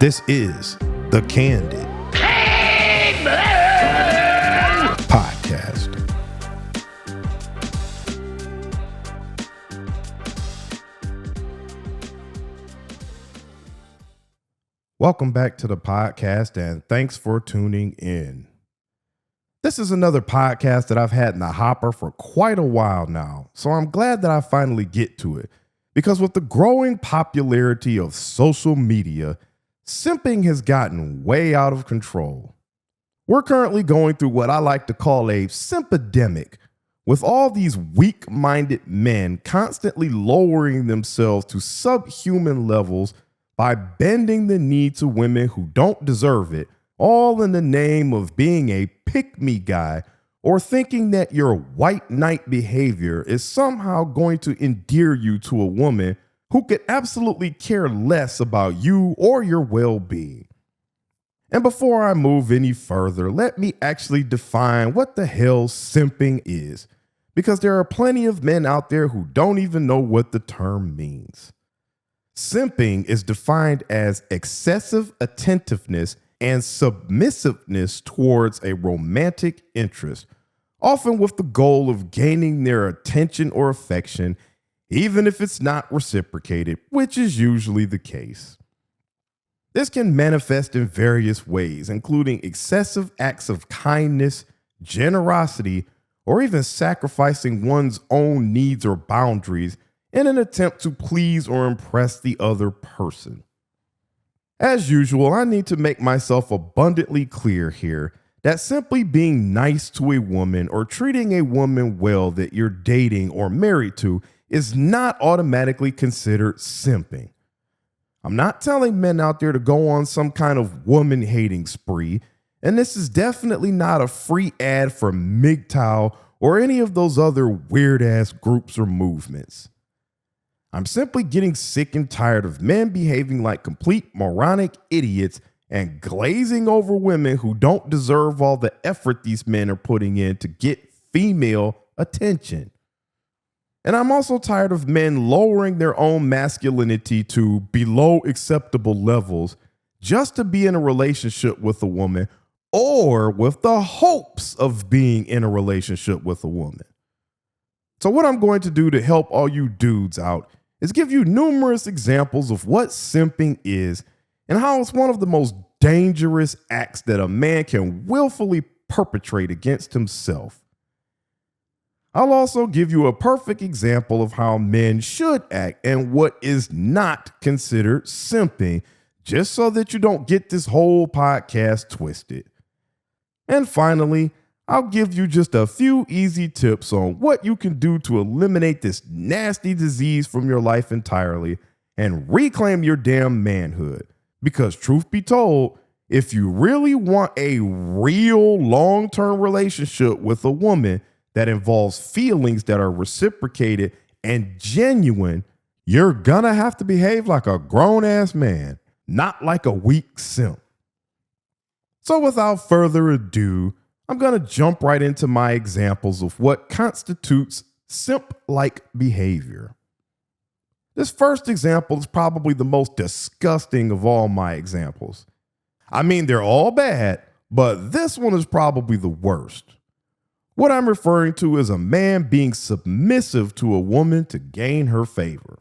This is the Candid podcast. Welcome back to the podcast, and thanks for tuning in. This is another podcast that I've had in the hopper for quite a while now, so I'm glad that I finally get to it, because with the growing popularity of social media, simping has gotten way out of control. We're currently going through what I like to call a simpidemic, with all these weak-minded men constantly lowering themselves to subhuman levels by bending the knee to women who don't deserve it, all in the name of being a pick-me guy or thinking that your white knight behavior is somehow going to endear you to a woman who could absolutely care less about you or your well-being. And before I move any further, let me actually define what the hell simping is, because there are plenty of men out there who don't even know what the term means. Simping is defined as excessive attentiveness and submissiveness towards a romantic interest, often with the goal of gaining their attention or affection, even if it's not reciprocated, which is usually the case. This can manifest in various ways, including excessive acts of kindness, generosity, or even sacrificing one's own needs or boundaries in an attempt to please or impress the other person. As usual, I need to make myself abundantly clear here that simply being nice to a woman or treating a woman well that you're dating or married to is not automatically considered simping. I'm not telling men out there to go on some kind of woman-hating spree, and this is definitely not a free ad for MGTOW or any of those other weird-ass groups or movements. I'm simply getting sick and tired of men behaving like complete moronic idiots and glazing over women who don't deserve all the effort these men are putting in to get female attention. And I'm also tired of men lowering their own masculinity to below acceptable levels just to be in a relationship with a woman or with the hopes of being in a relationship with a woman. So what I'm going to do to help all you dudes out is give you numerous examples of what simping is and how it's one of the most dangerous acts that a man can willfully perpetrate against himself. I'll also give you a perfect example of how men should act and what is not considered simping, just so that you don't get this whole podcast twisted. And finally, I'll give you just a few easy tips on what you can do to eliminate this nasty disease from your life entirely and reclaim your damn manhood. Because truth be told, if you really want a real long-term relationship with a woman that involves feelings that are reciprocated and genuine, you're gonna have to behave like a grown-ass man, not like a weak simp. So without further ado, I'm gonna jump right into my examples of what constitutes simp-like behavior. This first example is probably the most disgusting of all my examples. I mean, they're all bad, but this one is probably the worst. What I'm referring to is a man being submissive to a woman to gain her favor.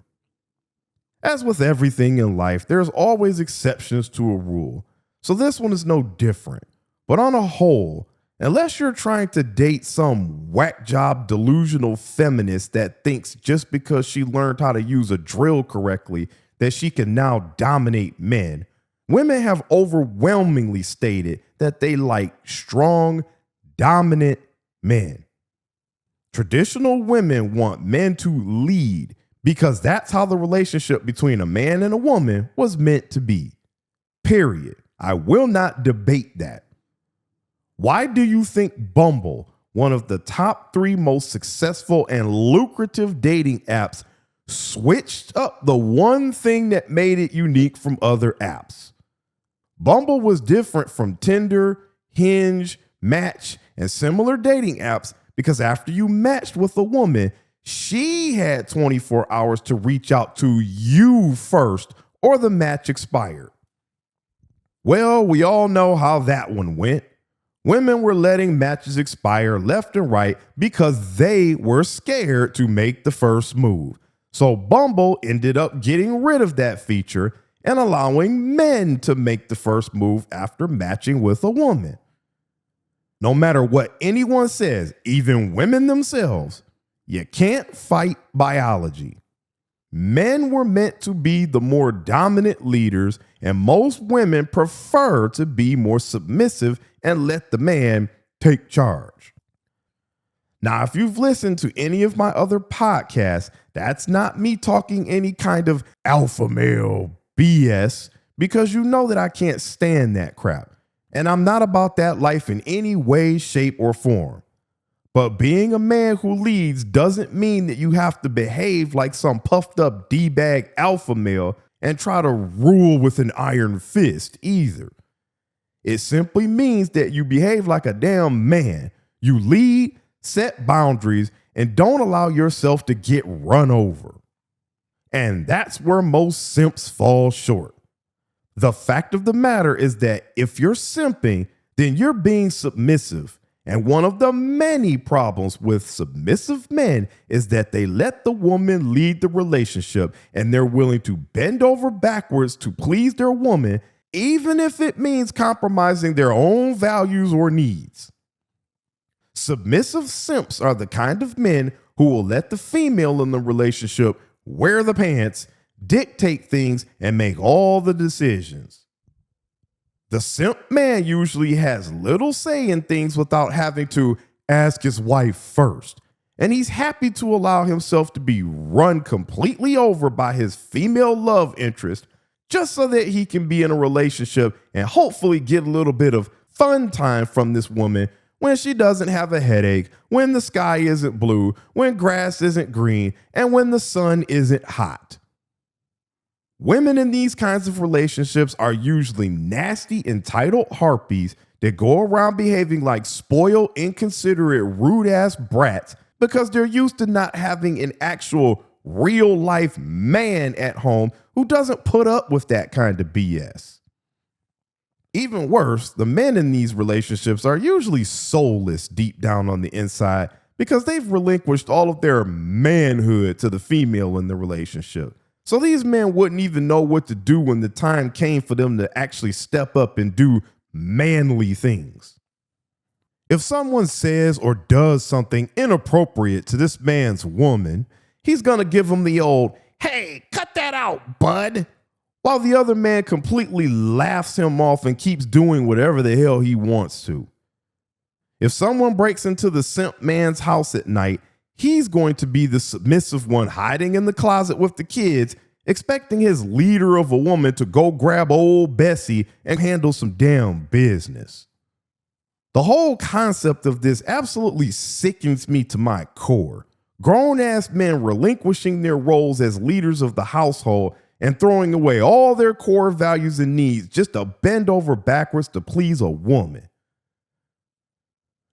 As with everything in life, there's always exceptions to a rule, so this one is no different. But on a whole, unless you're trying to date some whack job delusional feminist that thinks just because she learned how to use a drill correctly that she can now dominate men, women have overwhelmingly stated that they like strong, dominant men. Traditional women want men to lead because that's how the relationship between a man and a woman was meant to be. Period. I will not debate that. Why do you think Bumble, one of the top 3 most successful and lucrative dating apps, switched up the one thing that made it unique from other apps? Bumble was different from Tinder, Hinge, Match, and similar dating apps because after you matched with a woman, she had 24 hours to reach out to you first or the match expired. Well, we all know how that one went. Women were letting matches expire left and right because they were scared to make the first move. So Bumble ended up getting rid of that feature and allowing men to make the first move after matching with a woman. No matter what anyone says, even women themselves, you can't fight biology. Men were meant to be the more dominant leaders, and most women prefer to be more submissive and let the man take charge. Now, if you've listened to any of my other podcasts, that's not me talking any kind of alpha male BS, because you know that I can't stand that crap. And I'm not about that life in any way, shape, or form. But being a man who leads doesn't mean that you have to behave like some puffed up D-bag alpha male and try to rule with an iron fist either. It simply means that you behave like a damn man. You lead, set boundaries, and don't allow yourself to get run over. And that's where most simps fall short. The fact of the matter is that if you're simping, then you're being submissive. And one of the many problems with submissive men is that they let the woman lead the relationship and they're willing to bend over backwards to please their woman, even if it means compromising their own values or needs. Submissive simps are the kind of men who will let the female in the relationship wear the pants, dictate things, and make all the decisions. The simp man usually has little say in things without having to ask his wife first, and he's happy to allow himself to be run completely over by his female love interest just so that he can be in a relationship and hopefully get a little bit of fun time from this woman when she doesn't have a headache, when the sky isn't blue, when grass isn't green, and when the sun isn't hot. Women in these kinds of relationships are usually nasty, entitled harpies that go around behaving like spoiled, inconsiderate, rude-ass brats because they're used to not having an actual real-life man at home who doesn't put up with that kind of BS. Even worse, the men in these relationships are usually soulless deep down on the inside because they've relinquished all of their manhood to the female in the relationship. So these men wouldn't even know what to do when the time came for them to actually step up and do manly things. If someone says or does something inappropriate to this man's woman, he's gonna give him the old, "Hey, cut that out, bud," while the other man completely laughs him off and keeps doing whatever the hell he wants to. If someone breaks into the simp man's house at night, he's going to be the submissive one hiding in the closet with the kids, expecting his leader of a woman to go grab old Bessie and handle some damn business. The whole concept of this absolutely sickens me to my core. Grown-ass men relinquishing their roles as leaders of the household and throwing away all their core values and needs just to bend over backwards to please a woman.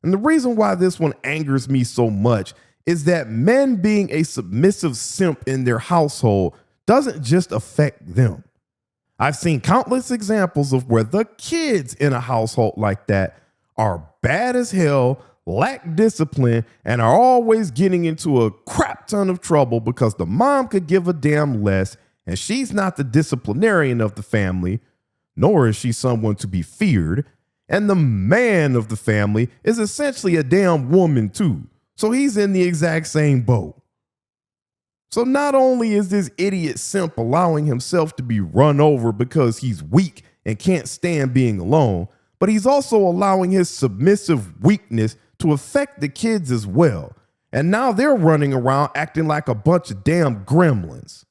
And the reason why this one angers me so much is that men being a submissive simp in their household doesn't just affect them. I've seen countless examples of where the kids in a household like that are bad as hell, lack discipline, and are always getting into a crap ton of trouble because the mom could give a damn less and she's not the disciplinarian of the family, nor is she someone to be feared, and the man of the family is essentially a damn woman too. So he's in the exact same boat. So not only is this idiot simp allowing himself to be run over because he's weak and can't stand being alone, but he's also allowing his submissive weakness to affect the kids as well. And now they're running around acting like a bunch of damn gremlins.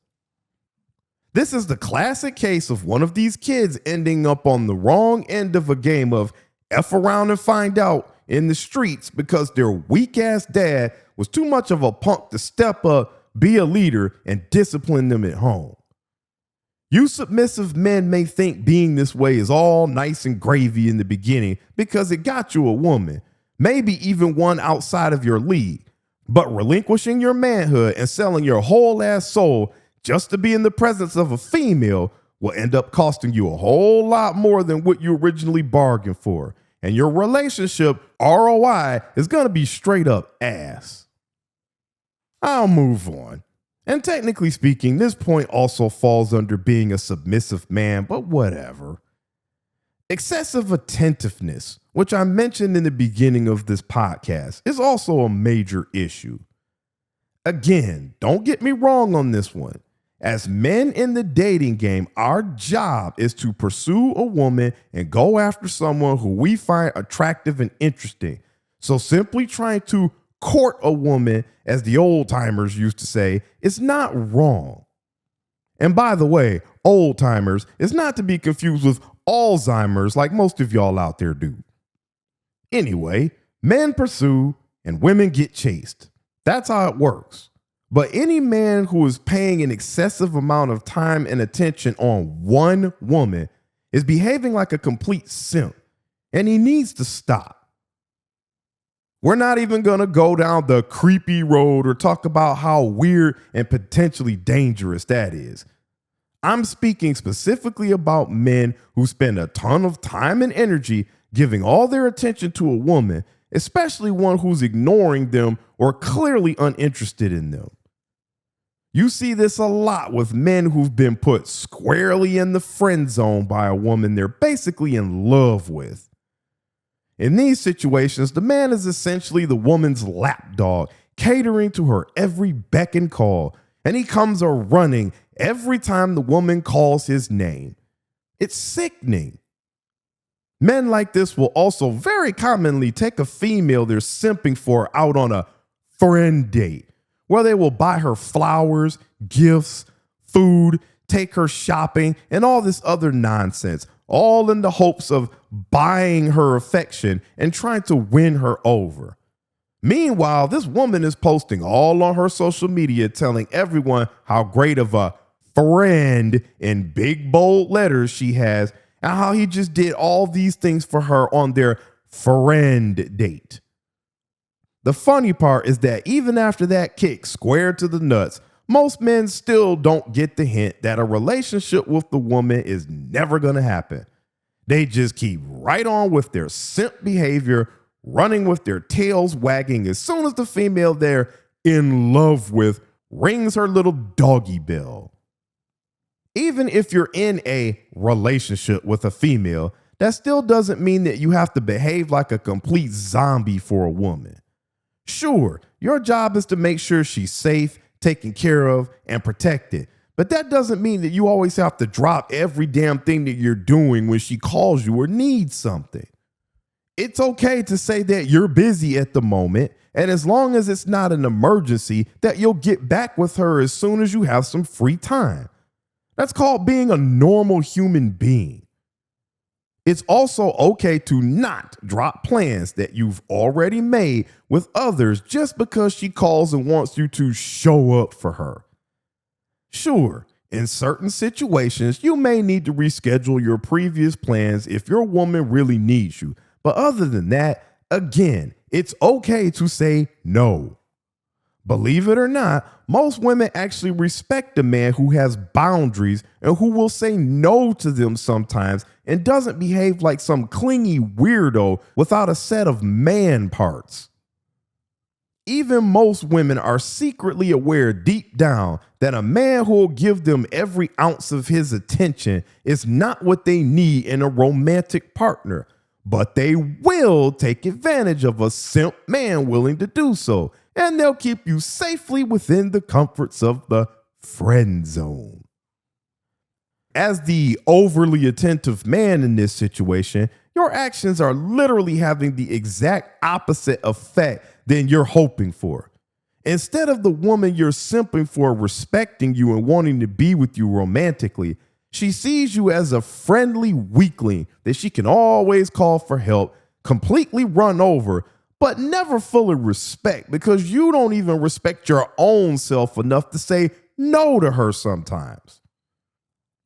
This is the classic case of one of these kids ending up on the wrong end of a game of F around and find out in the streets because their weak-ass dad was too much of a punk to step up, be a leader, and discipline them at home. You submissive men may think being this way is all nice and gravy in the beginning because it got you a woman, maybe even one outside of your league, but relinquishing your manhood and selling your whole ass soul just to be in the presence of a female will end up costing you a whole lot more than what you originally bargained for. And your relationship ROI is going to be straight up ass. I'll move on. And technically speaking, this point also falls under being a submissive man, but whatever. Excessive attentiveness, which I mentioned in the beginning of this podcast, is also a major issue. Again, don't get me wrong on this one. As men in the dating game, our job is to pursue a woman and go after someone who we find attractive and interesting. So simply trying to court a woman, as the old timers used to say, is not wrong. And by the way, old timers is not to be confused with Alzheimer's like most of y'all out there do. Anyway, men pursue and women get chased. That's how it works. But any man who is paying an excessive amount of time and attention on one woman is behaving like a complete simp, and he needs to stop. We're not even going to go down the creepy road or talk about how weird and potentially dangerous that is. I'm speaking specifically about men who spend a ton of time and energy giving all their attention to a woman, especially one who's ignoring them or clearly uninterested in them. You see this a lot with men who've been put squarely in the friend zone by a woman they're basically in love with. In these situations, the man is essentially the woman's lapdog, catering to her every beck and call, and he comes a running every time the woman calls his name. It's sickening. Men like this will also very commonly take a female they're simping for out on a friend date, where they will buy her flowers, gifts, food, take her shopping, and all this other nonsense, all in the hopes of buying her affection and trying to win her over. Meanwhile, this woman is posting all on her social media telling everyone how great of a friend in big bold letters she has and how he just did all these things for her on their friend date. The funny part is that even after that kick square to the nuts, most men still don't get the hint that a relationship with the woman is never going to happen. They just keep right on with their simp behavior, running with their tails wagging as soon as the female they're in love with rings her little doggy bell. Even if you're in a relationship with a female, that still doesn't mean that you have to behave like a complete zombie for a woman. Sure, your job is to make sure she's safe, taken care of, and protected. But that doesn't mean that you always have to drop every damn thing that you're doing when she calls you or needs something. It's okay to say that you're busy at the moment, and as long as it's not an emergency, that you'll get back with her as soon as you have some free time. That's called being a normal human being. It's also okay to not drop plans that you've already made with others just because she calls and wants you to show up for her. Sure, in certain situations, you may need to reschedule your previous plans if your woman really needs you. But other than that, again, it's okay to say no. Believe it or not, most women actually respect a man who has boundaries and who will say no to them sometimes and doesn't behave like some clingy weirdo without a set of man parts. Even most women are secretly aware deep down that a man who will give them every ounce of his attention is not what they need in a romantic partner, but they will take advantage of a simp man willing to do so. And they'll keep you safely within the comforts of the friend zone. As the overly attentive man in this situation, your actions are literally having the exact opposite effect than you're hoping for. Instead of the woman you're simping for respecting you and wanting to be with you romantically, she sees you as a friendly weakling that she can always call for help, completely run over, but never fully respect because you don't even respect your own self enough to say no to her sometimes.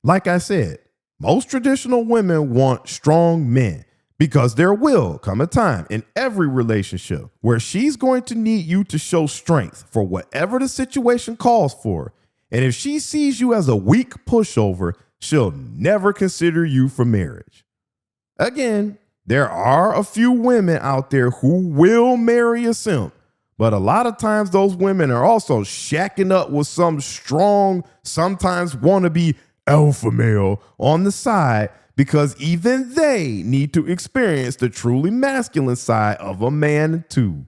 Like I said, most traditional women want strong men because there will come a time in every relationship where she's going to need you to show strength for whatever the situation calls for. And if she sees you as a weak pushover, she'll never consider you for marriage. Again, there are a few women out there who will marry a simp, but a lot of times those women are also shacking up with some strong, sometimes wannabe alpha male on the side because even they need to experience the truly masculine side of a man too.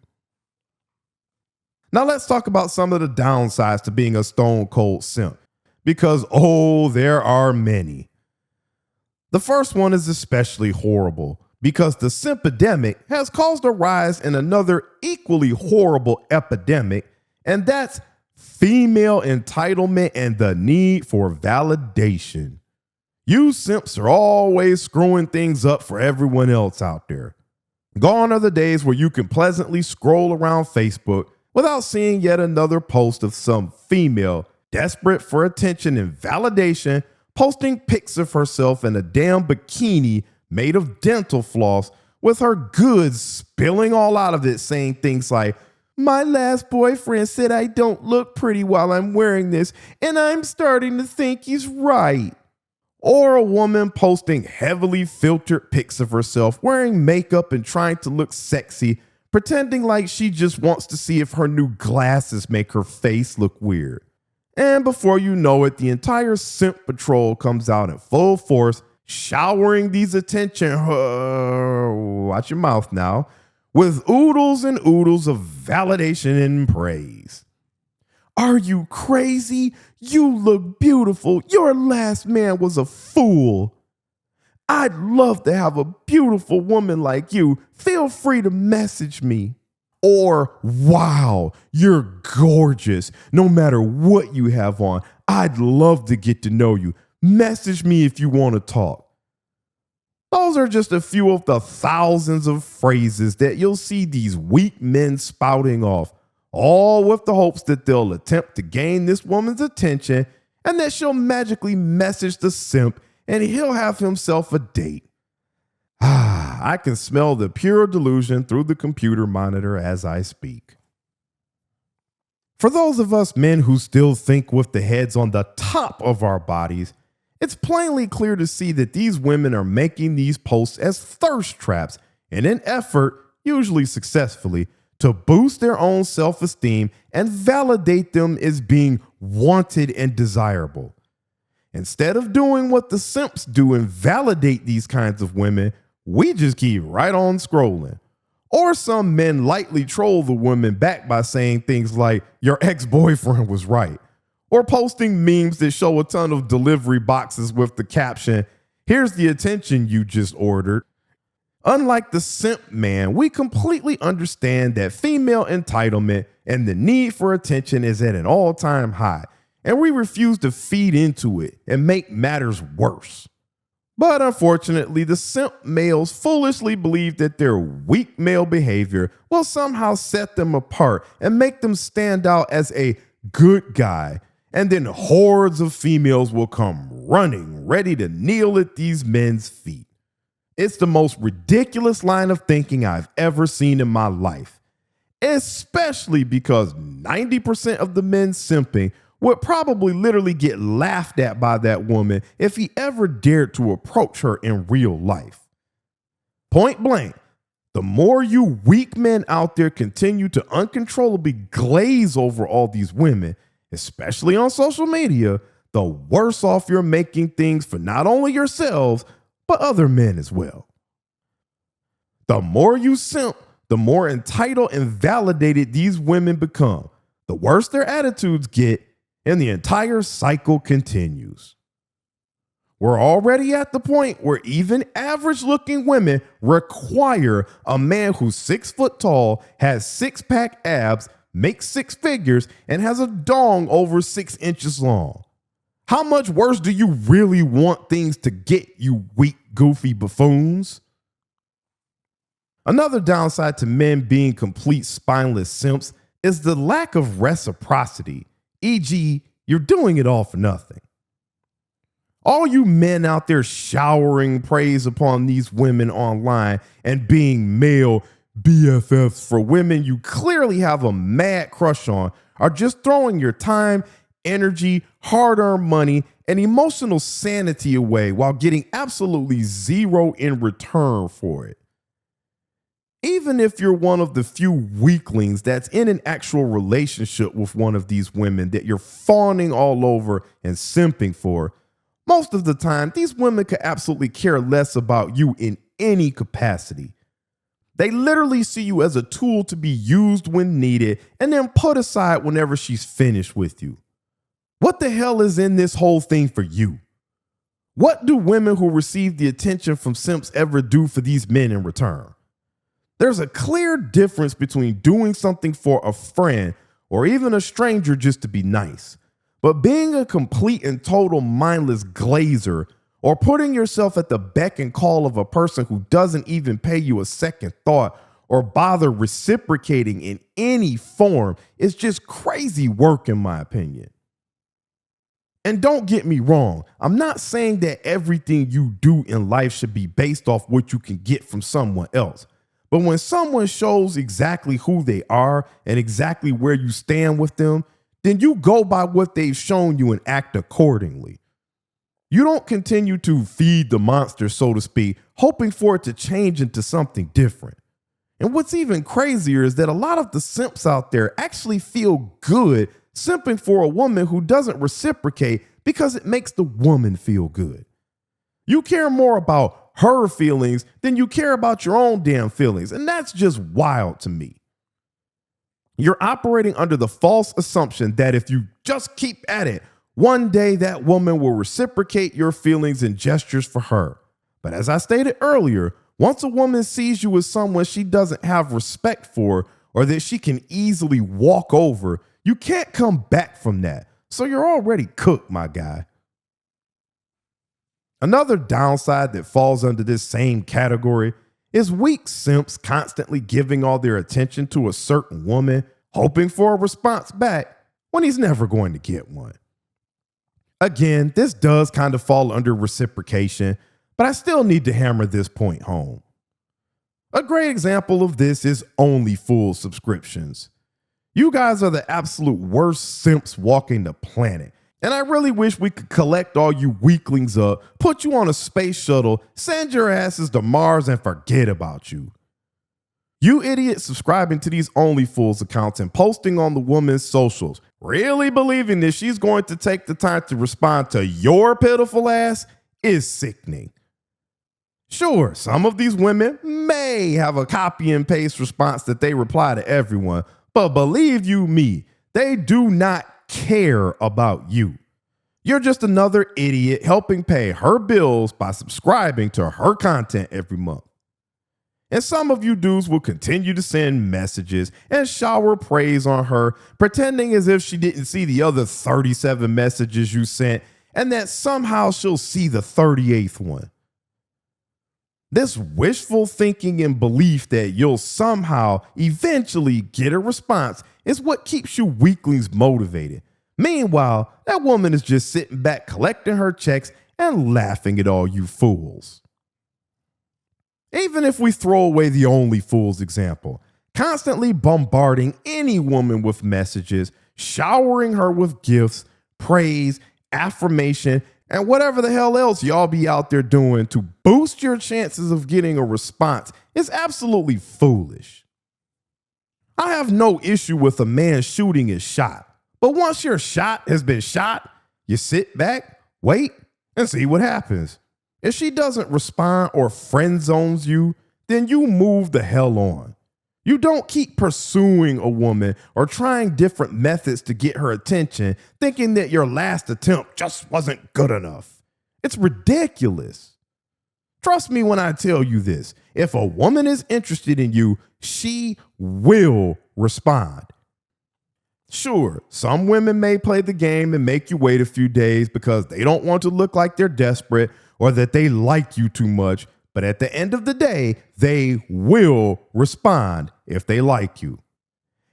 Now let's talk about some of the downsides to being a stone cold simp, because there are many. The first one is especially horrible because the SIMPIDEMIC has caused a rise in another equally horrible epidemic, and that's female entitlement and the need for validation. You simps are always screwing things up for everyone else out there. Gone are the days where you can pleasantly scroll around Facebook without seeing yet another post of some female desperate for attention and validation posting pics of herself in a damn bikini made of dental floss with her goods spilling all out of it, saying things like, "My last boyfriend said I don't look pretty while I'm wearing this, and I'm starting to think he's right." Or a woman posting heavily filtered pics of herself wearing makeup and trying to look sexy, pretending like she just wants to see if her new glasses make her face look weird. And before you know it, the entire simp patrol comes out in full force, showering these attention, watch your mouth now, with oodles and oodles of validation and praise. "Are you crazy? You look beautiful. Your last man was a fool. I'd love to have a beautiful woman like you. Feel free to message me." Or, "Wow, you're gorgeous. No matter what you have on, I'd love to get to know you. Message me if you want to talk." Those are just a few of the thousands of phrases that you'll see these weak men spouting off, all with the hopes that they'll attempt to gain this woman's attention and that she'll magically message the simp and he'll have himself a date. I can smell the pure delusion through the computer monitor as I speak. For those of us men who still think with the heads on the top of our bodies, it's plainly clear to see that these women are making these posts as thirst traps in an effort, usually successfully, to boost their own self-esteem and validate them as being wanted and desirable. Instead of doing what the simps do and validate these kinds of women, we just keep right on scrolling. Or some men lightly troll the women back by saying things like, "Your ex-boyfriend was right." Or posting memes that show a ton of delivery boxes with the caption, "Here's the attention you just ordered." Unlike the simp man, we completely understand that female entitlement and the need for attention is at an all-time high, and we refuse to feed into it and make matters worse. But unfortunately, the simp males foolishly believe that their weak male behavior will somehow set them apart and make them stand out as a good guy, and then hordes of females will come running, ready to kneel at these men's feet. It's the most ridiculous line of thinking I've ever seen in my life, especially because 90% of the men simping would probably literally get laughed at by that woman if he ever dared to approach her in real life. Point blank, the more you weak men out there continue to uncontrollably glaze over all these women, especially on social media, the worse off you're making things for not only yourselves, but other men as well. The more you simp, the more entitled and validated these women become, the worse their attitudes get, and the entire cycle continues. We're already at the point where even average-looking women require a man who's 6 foot tall, has six-pack abs, makes six figures, and has a dong over 6 inches long. How much worse do you really want things to get, you weak, goofy buffoons? Another downside to men being complete spineless simps is the lack of reciprocity, e.g., you're doing it all for nothing. All you men out there showering praise upon these women online and being male BFFs for women you clearly have a mad crush on are just throwing your time, energy, hard-earned money, and emotional sanity away while getting absolutely zero in return for it. Even if you're one of the few weaklings that's in an actual relationship with one of these women that you're fawning all over and simping for, most of the time, these women could absolutely care less about you in any capacity. They literally see you as a tool to be used when needed and then put aside whenever she's finished with you. What the hell is in this whole thing for you? What do women who receive the attention from simps ever do for these men in return? There's a clear difference between doing something for a friend or even a stranger just to be nice, but being a complete and total mindless glazer or putting yourself at the beck and call of a person who doesn't even pay you a second thought or bother reciprocating in any form is just crazy work, in my opinion. And don't get me wrong, I'm not saying that everything you do in life should be based off what you can get from someone else. But when someone shows exactly who they are and exactly where you stand with them, then you go by what they've shown you and act accordingly. You don't continue to feed the monster, so to speak, hoping for it to change into something different. And what's even crazier is that a lot of the simps out there actually feel good simping for a woman who doesn't reciprocate because it makes the woman feel good. You care more about her feelings than you care about your own damn feelings, and that's just wild to me. You're operating under the false assumption that if you just keep at it, one day that woman will reciprocate your feelings and gestures for her. But as I stated earlier, once a woman sees you as someone she doesn't have respect for or that she can easily walk over, you can't come back from that. So you're already cooked, my guy. Another downside that falls under this same category is weak simps constantly giving all their attention to a certain woman, hoping for a response back when he's never going to get one. Again, this does kind of fall under reciprocation, but I still need to hammer this point home. A great example of this is OnlyFools subscriptions. You guys are the absolute worst simps walking the planet. And I really wish we could collect all you weaklings up, put you on a space shuttle, send your asses to Mars and forget about you. You idiots subscribing to these OnlyFools accounts and posting on the woman's socials, really believing that she's going to take the time to respond to your pitiful ass is sickening. Sure, some of these women may have a copy and paste response that they reply to everyone, but believe you me, they do not care about you. You're just another idiot helping pay her bills by subscribing to her content every month. And some of you dudes will continue to send messages and shower praise on her, pretending as if she didn't see the other 37 messages you sent and that somehow she'll see the 38th one. This wishful thinking and belief that you'll somehow eventually get a response is what keeps you weaklings motivated. Meanwhile, that woman is just sitting back collecting her checks and laughing at all you fools. Even if we throw away the OnlyFools example, constantly bombarding any woman with messages, showering her with gifts, praise, affirmation, and whatever the hell else y'all be out there doing to boost your chances of getting a response is absolutely foolish. I have no issue with a man shooting his shot, but once your shot has been shot, you sit back, wait, and see what happens. If she doesn't respond or friend zones you, then you move the hell on. You don't keep pursuing a woman or trying different methods to get her attention, thinking that your last attempt just wasn't good enough. It's ridiculous. Trust me when I tell you this. If a woman is interested in you, she will respond. Sure, some women may play the game and make you wait a few days because they don't want to look like they're desperate or that they like you too much. But at the end of the day, they will respond if they like you.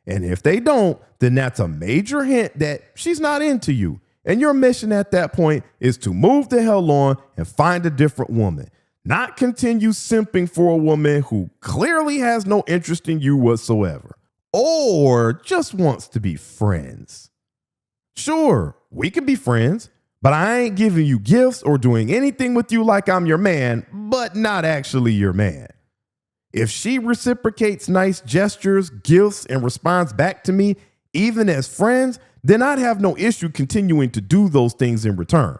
And if they don't, then that's a major hint that she's not into you. And your mission at that point is to move the hell on and find a different woman, not continue simping for a woman who clearly has no interest in you whatsoever, or just wants to be friends. Sure, we can be friends, But I ain't giving you gifts or doing anything with you like I'm your man, but not actually your man. If she reciprocates nice gestures, gifts, and responds back to me, even as friends, then I'd have no issue continuing to do those things in return.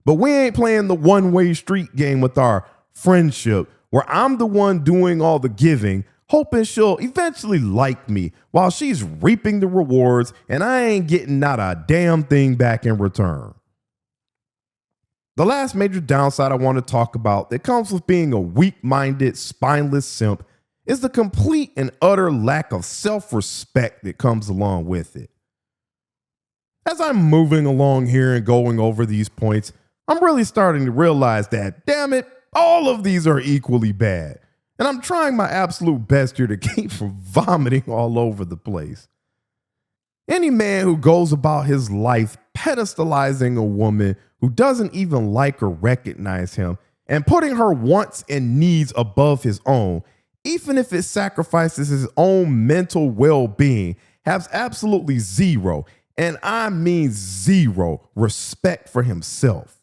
But we ain't playing the one-way street game with our friendship, where I'm the one doing all the giving, hoping she'll eventually like me while she's reaping the rewards and I ain't getting not a damn thing back in return. The last major downside I want to talk about that comes with being a weak-minded, spineless simp is the complete and utter lack of self-respect that comes along with it. As I'm moving along here and going over these points, I'm really starting to realize that, damn it, all of these are equally bad. And I'm trying my absolute best here to keep from vomiting all over the place. Any man who goes about his life pedestalizing a woman who doesn't even like or recognize him and putting her wants and needs above his own, even if it sacrifices his own mental well-being, has absolutely zero, and I mean zero, respect for himself.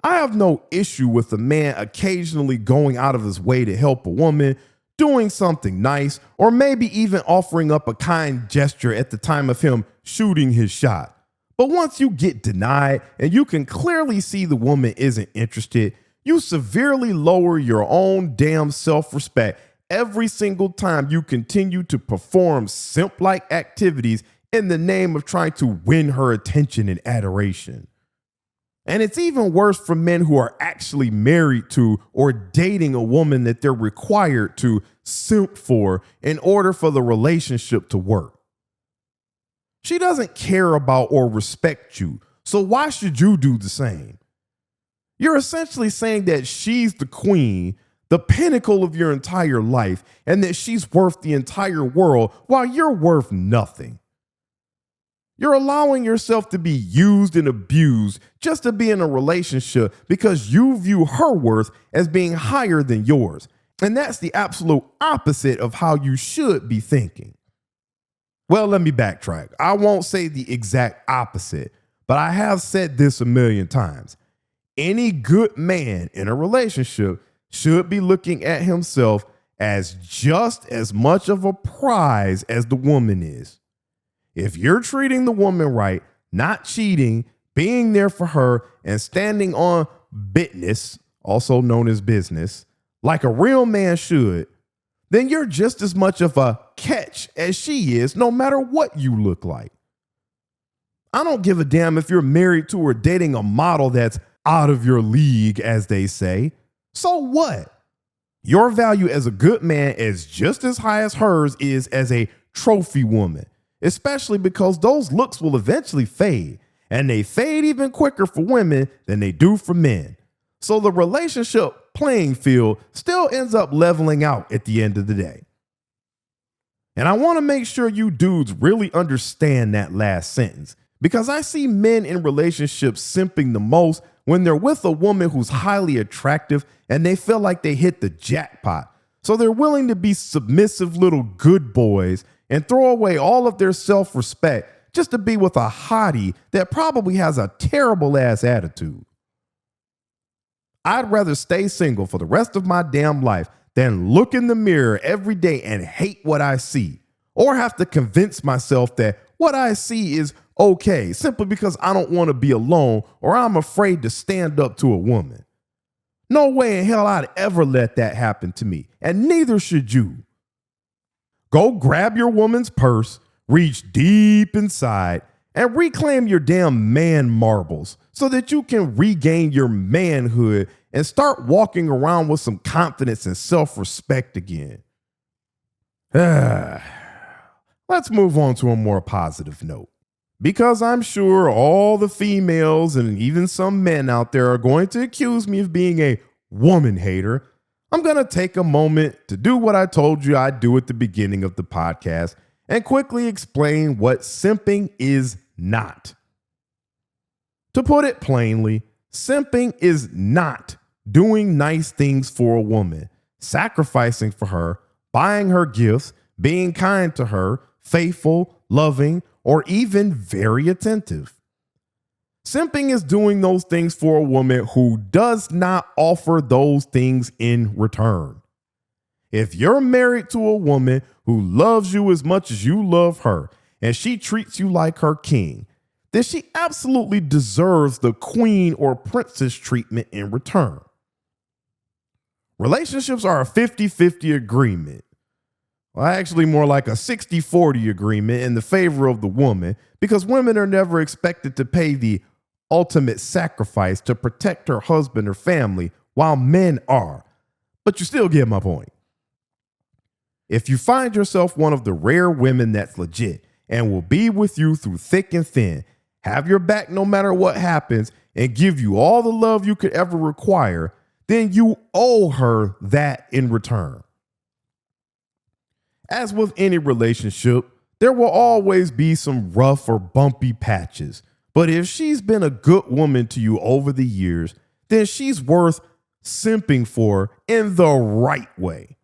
I have no issue with a man occasionally going out of his way to help a woman, doing something nice, or maybe even offering up a kind gesture at the time of him shooting his shot. But once you get denied and you can clearly see the woman isn't interested, you severely lower your own damn self-respect every single time you continue to perform simp-like activities in the name of trying to win her attention and adoration. And it's even worse for men who are actually married to or dating a woman that they're required to simp for in order for the relationship to work. She doesn't care about or respect you, so why should you do the same? You're essentially saying that she's the queen, the pinnacle of your entire life, and that she's worth the entire world while you're worth nothing. You're allowing yourself to be used and abused just to be in a relationship because you view her worth as being higher than yours. And that's the absolute opposite of how you should be thinking. Well, let me backtrack. I won't say the exact opposite, but I have said this a million times. Any good man in a relationship should be looking at himself as just as much of a prize as the woman is. If you're treating the woman right, not cheating, being there for her, and standing on business, also known as business, like a real man should, then you're just as much of a catch as she is, no matter what you look like. I don't give a damn if you're married to or dating a model that's out of your league, as they say. So what? Your value as a good man is just as high as hers is as a trophy woman, especially because those looks will eventually fade, and they fade even quicker for women than they do for men. So the relationship playing field still ends up leveling out at the end of the day. And I want to make sure you dudes really understand that last sentence, because I see men in relationships simping the most when they're with a woman who's highly attractive and they feel like they hit the jackpot. So they're willing to be submissive little good boys and throw away all of their self-respect just to be with a hottie that probably has a terrible ass attitude. I'd rather stay single for the rest of my damn life than look in the mirror every day and hate what I see, or have to convince myself that what I see is okay simply because I don't want to be alone or I'm afraid to stand up to a woman. No way in hell I'd ever let that happen to me, and neither should you. Go grab your woman's purse, reach deep inside, and reclaim your damn man marbles so that you can regain your manhood and start walking around with some confidence and self-respect again. Let's move on to a more positive note. Because I'm sure all the females and even some men out there are going to accuse me of being a woman hater, I'm going to take a moment to do what I told you I'd do at the beginning of the podcast and quickly explain what simping is not. To put it plainly, simping is not doing nice things for a woman, sacrificing for her, buying her gifts, being kind to her, faithful, loving, or even very attentive. Simping is doing those things for a woman who does not offer those things in return. If you're married to a woman who loves you as much as you love her and she treats you like her king, then she absolutely deserves the queen or princess treatment in return. Relationships are a 50-50 agreement. Well, actually more like a 60-40 agreement in the favor of the woman, because women are never expected to pay the ultimate sacrifice to protect her husband or family, while men are. But you still get my point. If you find yourself one of the rare women that's legit and will be with you through thick and thin, have your back no matter what happens, and give you all the love you could ever require, then you owe her that in return. As with any relationship, there will always be some rough or bumpy patches. But if she's been a good woman to you over the years, then she's worth simping for in the right way.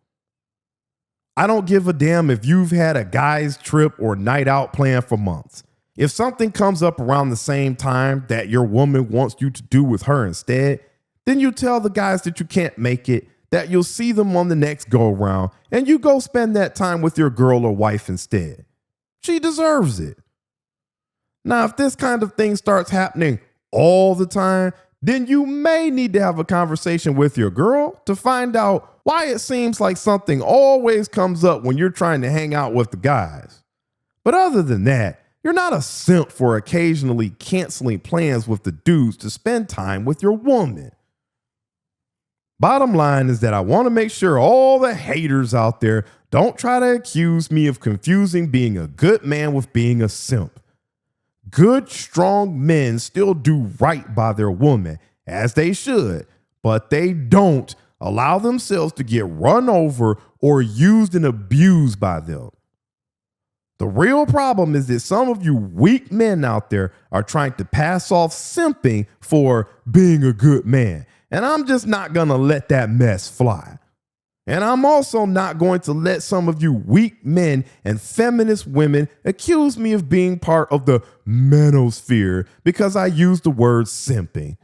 I don't give a damn if you've had a guy's trip or night out planned for months. If something comes up around the same time that your woman wants you to do with her instead, then you tell the guys that you can't make it, that you'll see them on the next go around, and you go spend that time with your girl or wife instead. She deserves it. Now, if this kind of thing starts happening all the time, then you may need to have a conversation with your girl to find out why it seems like something always comes up when you're trying to hang out with the guys. But other than that, you're not a simp for occasionally canceling plans with the dudes to spend time with your woman. Bottom line is that I want to make sure all the haters out there don't try to accuse me of confusing being a good man with being a simp. Good, strong men still do right by their woman, as they should, but they don't allow themselves to get run over or used and abused by them. The real problem is that some of you weak men out there are trying to pass off simping for being a good man. And I'm just not going to let that mess fly. And I'm also not going to let some of you weak men and feminist women accuse me of being part of the manosphere because I use the word simping.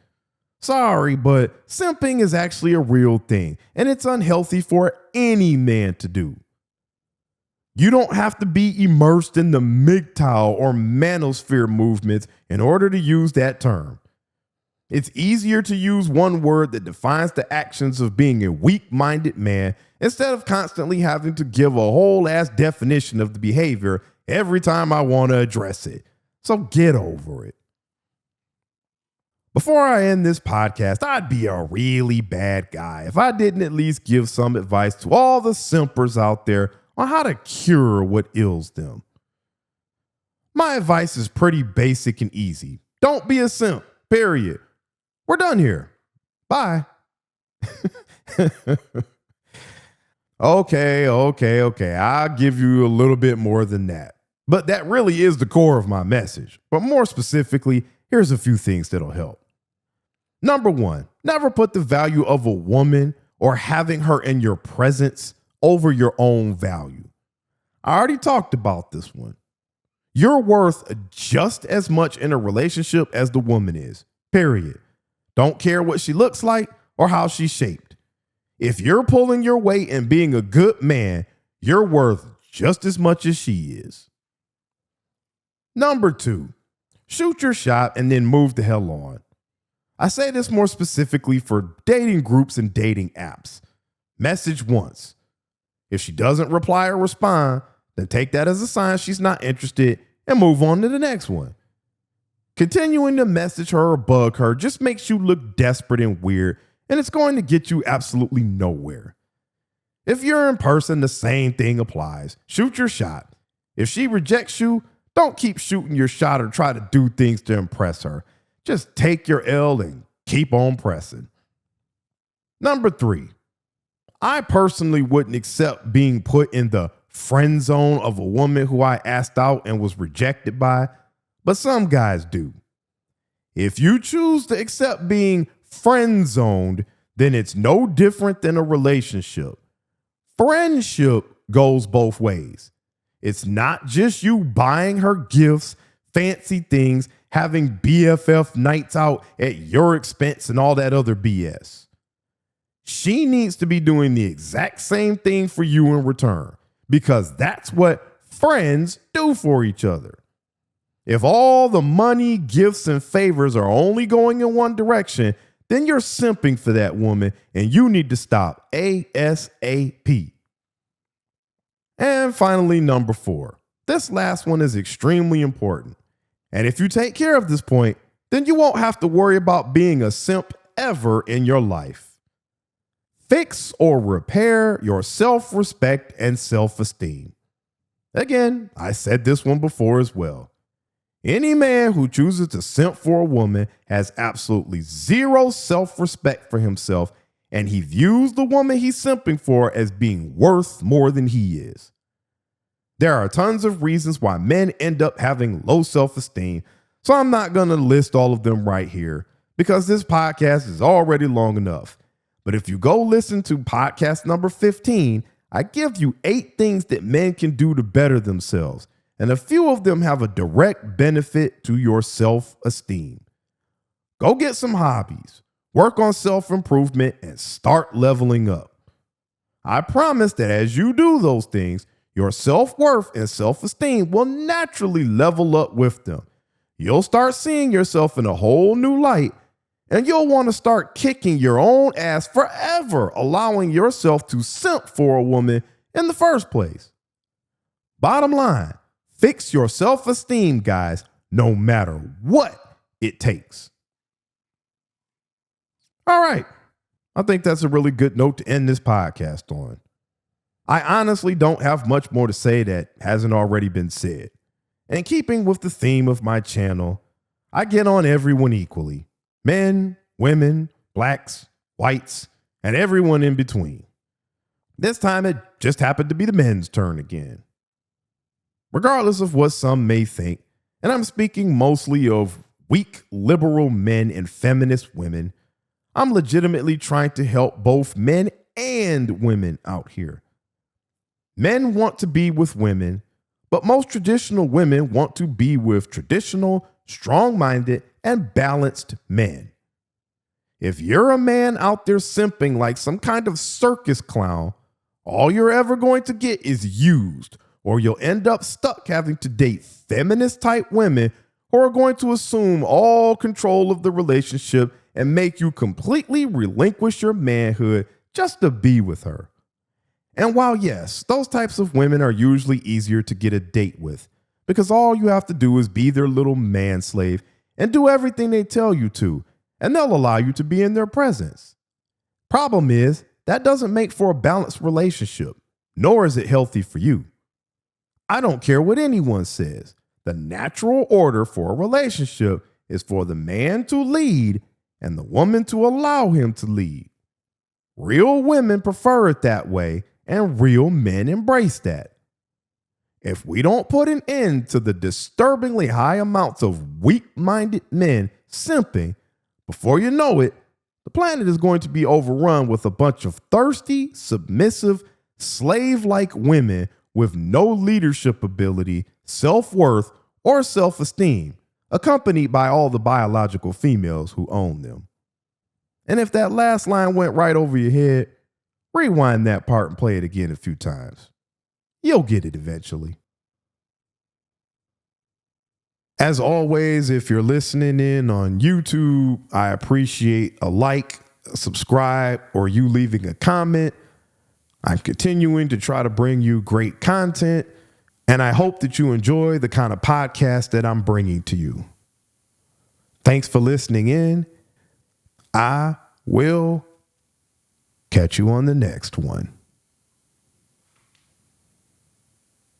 Sorry, but simping is actually a real thing, and it's unhealthy for any man to do. You don't have to be immersed in the MGTOW or manosphere movements in order to use that term. It's easier to use one word that defines the actions of being a weak-minded man instead of constantly having to give a whole-ass definition of the behavior every time I want to address it. So get over it. Before I end this podcast, I'd be a really bad guy if I didn't at least give some advice to all the simpers out there on how to cure what ails them. My advice is pretty basic and easy. Don't be a simp, period. We're done here. Bye. Okay. I'll give you a little bit more than that. But that really is the core of my message. But more specifically, here's a few things that'll help. Number one, never put the value of a woman or having her in your presence over your own value. I already talked about this one. You're worth just as much in a relationship as the woman is, period. Don't care what she looks like or how she's shaped. If you're pulling your weight and being a good man, you're worth just as much as she is. Number two, shoot your shot and then move the hell on. I say this more specifically for dating groups and dating apps. Message once. If she doesn't reply or respond, then take that as a sign she's not interested and move on to the next one. Continuing to message her or bug her just makes you look desperate and weird, and it's going to get you absolutely nowhere. If you're in person, the same thing applies. Shoot your shot. If she rejects you, don't keep shooting your shot or try to do things to impress her. Just take your L and keep on pressing. Number three, I personally wouldn't accept being put in the friend zone of a woman who I asked out and was rejected by, but some guys do. If you choose to accept being friend zoned, then it's no different than a relationship. Friendship goes both ways. It's not just you buying her gifts, fancy things, having BFF nights out at your expense and all that other BS. She needs to be doing the exact same thing for you in return, because that's what friends do for each other. If all the money, gifts, and favors are only going in one direction, then you're simping for that woman and you need to stop ASAP. And finally, number 4. This last one is extremely important. And if you take care of this point, then you won't have to worry about being a simp ever in your life. Fix or repair your self-respect and self-esteem. Again, I said this one before as well. Any man who chooses to simp for a woman has absolutely zero self-respect for himself, and he views the woman he's simping for as being worth more than he is. There are tons of reasons why men end up having low self-esteem, so I'm not going to list all of them right here because this podcast is already long enough. But if you go listen to podcast number 15, I give you 8 things that men can do to better themselves, and a few of them have a direct benefit to your self-esteem. Go get some hobbies, work on self-improvement, and start leveling up. I promise that as you do those things, your self-worth and self-esteem will naturally level up with them. You'll start seeing yourself in a whole new light, and you'll want to start kicking your own ass forever, allowing yourself to simp for a woman in the first place. Bottom line, fix your self-esteem, guys, no matter what it takes. All right. I think that's a really good note to end this podcast on. I honestly don't have much more to say that hasn't already been said. And keeping with the theme of my channel, I get on everyone equally. Men, women, blacks, whites, and everyone in between. This time it just happened to be the men's turn again. Regardless of what some may think, and I'm speaking mostly of weak liberal men and feminist women, I'm legitimately trying to help both men and women out here. Men want to be with women, but most traditional women want to be with traditional, strong-minded, and balanced men. If you're a man out there simping like some kind of circus clown, all you're ever going to get is used, or you'll end up stuck having to date feminist-type women who are going to assume all control of the relationship and make you completely relinquish your manhood just to be with her. And while yes, those types of women are usually easier to get a date with, because all you have to do is be their little manslave and do everything they tell you to, and they'll allow you to be in their presence. Problem is, that doesn't make for a balanced relationship, nor is it healthy for you. I don't care what anyone says. The natural order for a relationship is for the man to lead and the woman to allow him to lead. Real women prefer it that way, and real men embrace that. If we don't put an end to the disturbingly high amounts of weak-minded men simping, before you know it, the planet is going to be overrun with a bunch of thirsty, submissive, slave-like women with no leadership ability, self-worth, or self-esteem, accompanied by all the biological females who own them. And if that last line went right over your head, rewind that part and play it again a few times. You'll get it eventually. As always, if you're listening in on YouTube, I appreciate a like, a subscribe, or you leaving a comment. I'm continuing to try to bring you great content, and I hope that you enjoy the kind of podcast that I'm bringing to you. Thanks for listening in. I will catch you on the next one.